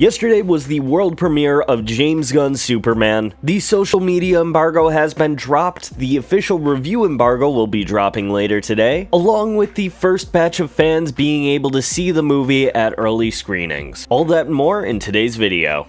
Yesterday was the world premiere of James Gunn's Superman. The social media embargo has been dropped, the official review embargo will be dropping later today, along with the first batch of fans being able to see the movie at early screenings. All that and more in today's video.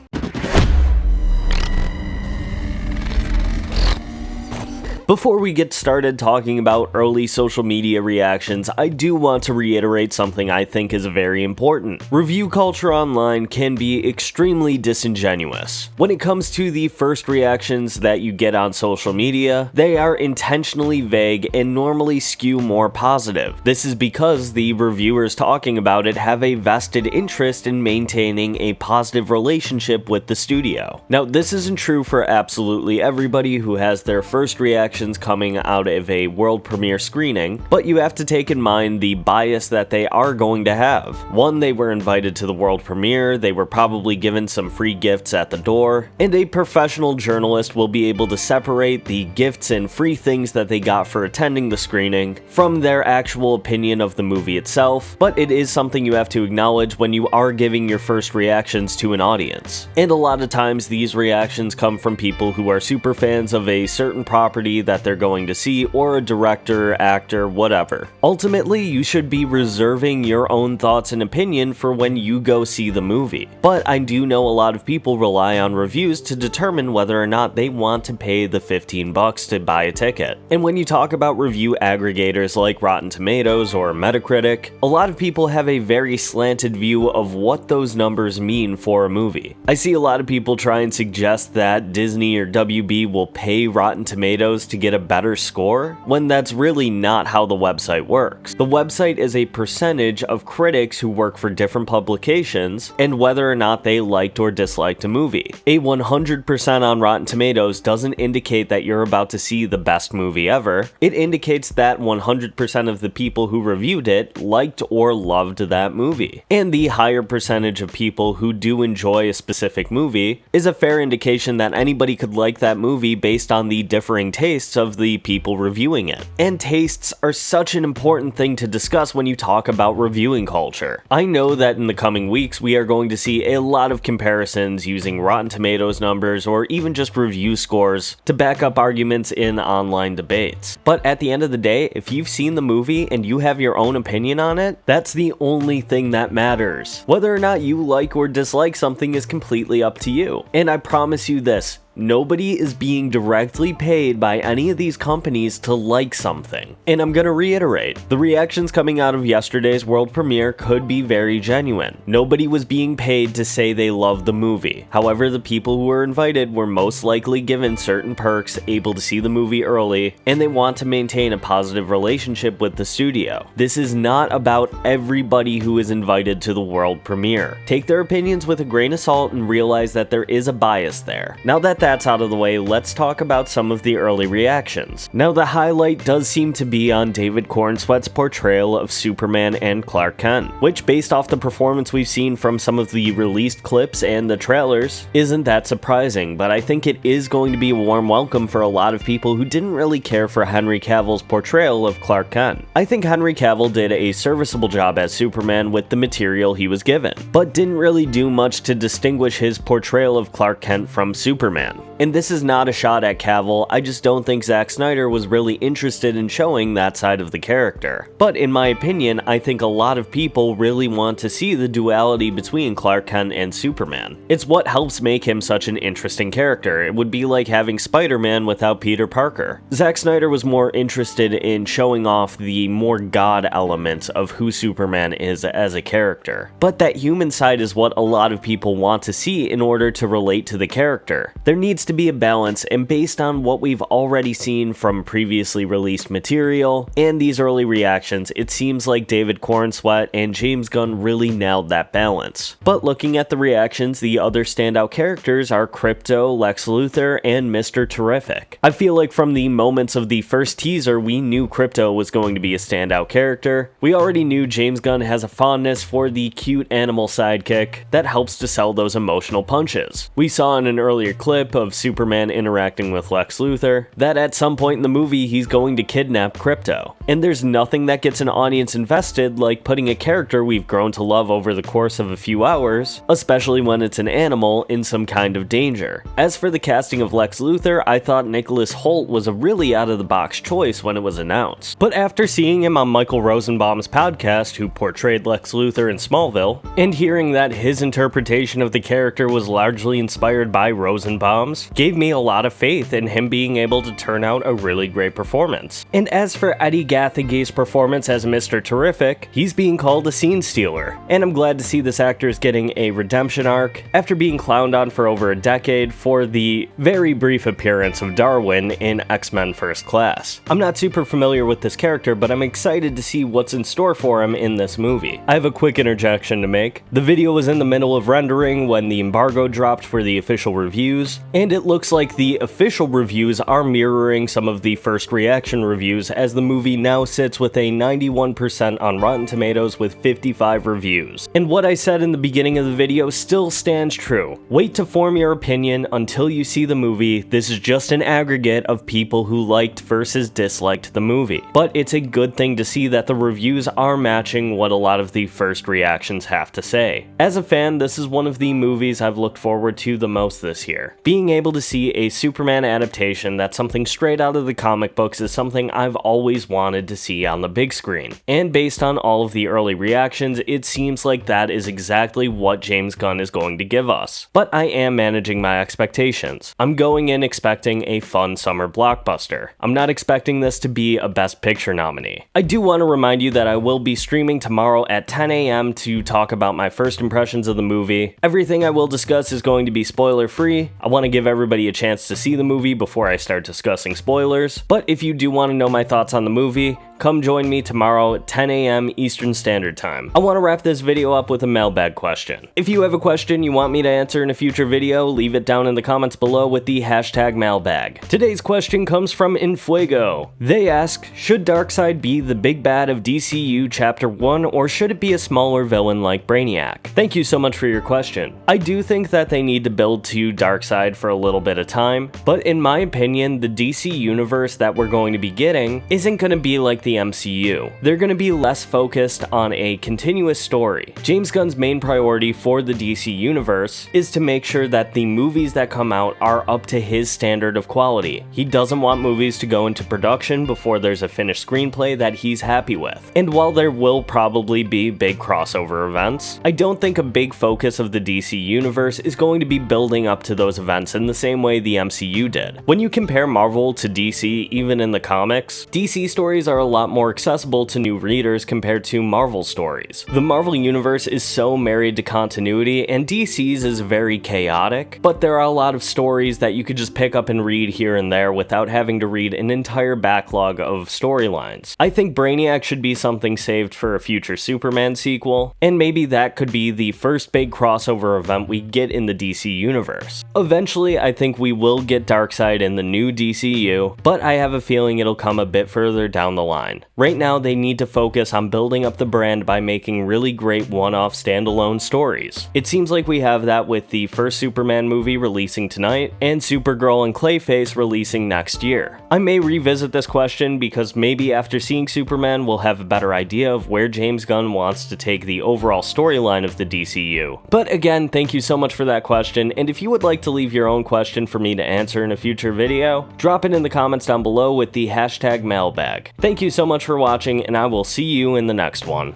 Before we get started talking about early social media reactions, I do want to reiterate something I think is very important. Review culture online can be extremely disingenuous. When it comes to the first reactions that you get on social media, they are intentionally vague and normally skew more positive. This is because the reviewers talking about it have a vested interest in maintaining a positive relationship with the studio. Now, this isn't true for absolutely everybody who has their first reaction coming out of a world premiere screening, but you have to take in mind the bias that they are going to have. One, they were invited to the world premiere, they were probably given some free gifts at the door, and a professional journalist will be able to separate the gifts and free things that they got for attending the screening from their actual opinion of the movie itself, but it is something you have to acknowledge when you are giving your first reactions to an audience. And a lot of times these reactions come from people who are super fans of a certain property that they're going to see, or a director, actor, whatever. Ultimately, you should be reserving your own thoughts and opinion for when you go see the movie. But I do know a lot of people rely on reviews to determine whether or not they want to pay the $15 to buy a ticket. And when you talk about review aggregators like Rotten Tomatoes or Metacritic, a lot of people have a very slanted view of what those numbers mean for a movie. I see a lot of people try and suggest that Disney or WB will pay Rotten Tomatoes to get a better score, when that's really not how the website works. The website is a percentage of critics who work for different publications and whether or not they liked or disliked a movie. A 100% on Rotten Tomatoes doesn't indicate that you're about to see the best movie ever. It indicates that 100% of the people who reviewed it liked or loved that movie. And the higher percentage of people who do enjoy a specific movie is a fair indication that anybody could like that movie based on the differing tastes of the people reviewing it. And tastes are such an important thing to discuss when you talk about reviewing culture. I know that in the coming weeks we are going to see a lot of comparisons using Rotten Tomatoes numbers or even just review scores to back up arguments in online debates. But at the end of the day, if you've seen the movie and you have your own opinion on it, that's the only thing that matters. Whether or not you like or dislike something is completely up to you. And I promise you this, nobody is being directly paid by any of these companies to like something. And I'm gonna reiterate, the reactions coming out of yesterday's world premiere could be very genuine. Nobody was being paid to say they loved the movie. However, the people who were invited were most likely given certain perks, able to see the movie early, and they want to maintain a positive relationship with the studio. This is not about everybody who is invited to the world premiere. Take their opinions with a grain of salt and realize that there is a bias there. Now that that's out of the way, let's talk about some of the early reactions. Now, the highlight does seem to be on David Corenswet's portrayal of Superman and Clark Kent, which, based off the performance we've seen from some of the released clips and the trailers, isn't that surprising, but I think it is going to be a warm welcome for a lot of people who didn't really care for Henry Cavill's portrayal of Clark Kent. I think Henry Cavill did a serviceable job as Superman with the material he was given, but didn't really do much to distinguish his portrayal of Clark Kent from Superman. And this is not a shot at Cavill, I just don't think Zack Snyder was really interested in showing that side of the character. But in my opinion, I think a lot of people really want to see the duality between Clark Kent and Superman. It's what helps make him such an interesting character. It would be like having Spider-Man without Peter Parker. Zack Snyder was more interested in showing off the more God element of who Superman is as a character. But that human side is what a lot of people want to see in order to relate to the character. There needs to be a balance, and based on what we've already seen from previously released material and these early reactions, it seems like David Corenswet and James Gunn really nailed that balance. But looking at the reactions, the other standout characters are Crypto, Lex Luthor, and Mr. Terrific. I feel like from the moments of the first teaser, we knew Crypto was going to be a standout character. We already knew James Gunn has a fondness for the cute animal sidekick that helps to sell those emotional punches. We saw in an earlier clip of Superman interacting with Lex Luthor, that at some point in the movie he's going to kidnap Krypto. And there's nothing that gets an audience invested like putting a character we've grown to love over the course of a few hours, especially when it's an animal, in some kind of danger. As for the casting of Lex Luthor, I thought Nicholas Hoult was a really out-of-the-box choice when it was announced. But after seeing him on Michael Rosenbaum's podcast, who portrayed Lex Luthor in Smallville, and hearing that his interpretation of the character was largely inspired by Rosenbaum's, gave me a lot of faith in him being able to turn out a really great performance. And as for Eddie Gathegay's performance as Mr. Terrific, he's being called a scene stealer, and I'm glad to see this actor is getting a redemption arc after being clowned on for over a decade for the very brief appearance of Darwin in X-Men First Class. I'm not super familiar with this character, but I'm excited to see what's in store for him in this movie. I have a quick interjection to make. The video was in the middle of rendering when the embargo dropped for the official reviews, and it looks like the official reviews are mirroring some of the first reaction reviews, as the movie now sits with a 91% on Rotten Tomatoes with 55 reviews. And what I said in the beginning of the video still stands true. Wait to form your opinion until you see the movie. This is just an aggregate of people who liked versus disliked the movie. But it's a good thing to see that the reviews are matching what a lot of the first reactions have to say. As a fan, this is one of the movies I've looked forward to the most this year. Being able to see a Superman adaptation that's something straight out of the comic books is something I've always wanted to see on the big screen. And based on all of the early reactions, it seems like that is exactly what James Gunn is going to give us. But I am managing my expectations. I'm going in expecting a fun summer blockbuster. I'm not expecting this to be a Best Picture nominee. I do want to remind you that I will be streaming tomorrow at 10 a.m. to talk about my first impressions of the movie. Everything I will discuss is going to be spoiler free. I want to give everybody a chance to see the movie before I start discussing spoilers. But if you do want to know my thoughts on the movie, come join me tomorrow at 10 a.m. Eastern Standard Time. I want to wrap this video up with a mailbag question. If you have a question you want me to answer in a future video, leave it down in the comments below with the hashtag mailbag. Today's question comes from Infuego. They ask, should Darkseid be the big bad of DCU Chapter 1, or should it be a smaller villain like Brainiac? Thank you so much for your question. I do think that they need to build to Darkseid for a little bit of time, but in my opinion, the DC universe that we're going to be getting isn't going to be like the MCU. They're going to be less focused on a continuous story. James Gunn's main priority for the DC universe is to make sure that the movies that come out are up to his standard of quality. He doesn't want movies to go into production before there's a finished screenplay that he's happy with. And while there will probably be big crossover events, I don't think a big focus of the DC universe is going to be building up to those events in the same way the MCU did. When you compare Marvel to DC, even in the comics, DC stories are a lot more accessible to new readers compared to Marvel stories. The Marvel universe is so married to continuity, and DC's is very chaotic, but there are a lot of stories that you could just pick up and read here and there without having to read an entire backlog of storylines. I think Brainiac should be something saved for a future Superman sequel, and maybe that could be the first big crossover event we get in the DC universe. Eventually, I think we will get Darkseid in the new DCU, but I have a feeling it'll come a bit further down the line. Right now, they need to focus on building up the brand by making really great one-off standalone stories. It seems like we have that with the first Superman movie releasing tonight, and Supergirl and Clayface releasing next year. I may revisit this question because maybe after seeing Superman, we'll have a better idea of where James Gunn wants to take the overall storyline of the DCU. But again, thank you so much for that question, and if you would like to leave your own question for me to answer in a future video, drop it in the comments down below with the hashtag mailbag. Thank you so much for watching, and I will see you in the next one.